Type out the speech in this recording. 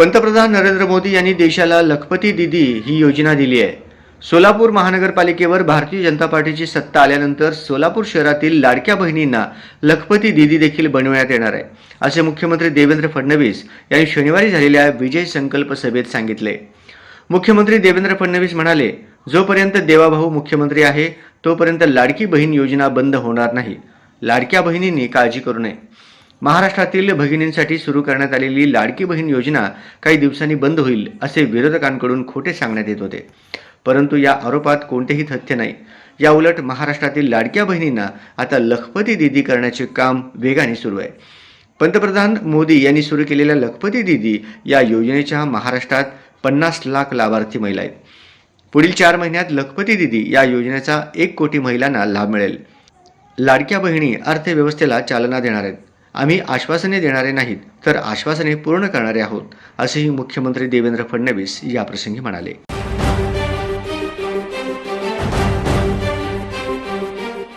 पंतप्रधान नरेंद्र मोदी यांनी देशाला लखपती दीदी ही योजना दिली आहे। सोलापूर महानगरपालिकेवर भारतीय जनता पार्टीची सत्ता आल्यानंतर सोलापूर शहरातील लाडक्या बहिणींना लखपती दीदी देखील बनवण्यात येणार आहे, असे मुख्यमंत्री देवेंद्र फडणवीस यांनी शनिवारी झालेल्या विजय संकल्प सभेत सांगितले। मुख्यमंत्री देवेंद्र फडणवीस म्हणाले, जोपर्यंत देवाभाऊ मुख्यमंत्री आहे तोपर्यंत लाडकी बहीण योजना बंद होणार नाही। लाडक्या बहिणींनी काळजी करू नये। महाराष्ट्रातील भगिनींसाठी सुरू करण्यात आलेली लाडकी बहीण योजना काही दिवसांनी बंद होईल असे विरोधकांकडून खोटे सांगण्यात येत होते, परंतु या आरोपात कोणतेही तथ्य नाही। या उलट महाराष्ट्रातील लाडक्या बहिणींना आता लखपती दीदी करण्याचे काम वेगाने सुरू आहे। पंतप्रधान मोदी यांनी सुरू केलेल्या लखपती दीदी या योजनेच्या महाराष्ट्रात 50 लाख लाभार्थी महिला आहेत। पुढील 4 महिन्यात लखपती दीदी या योजनेचा 1 कोटी महिलांना लाभ मिळेल। लाडक्या बहिणी अर्थव्यवस्थेला चालना देणार आहेत। आम्ही आश्वासने देणारे नाहीत तर आश्वासने पूर्ण करणारे आहोत, असेही मुख्यमंत्री देवेंद्र फडणवीस याप्रसंगी म्हणाले।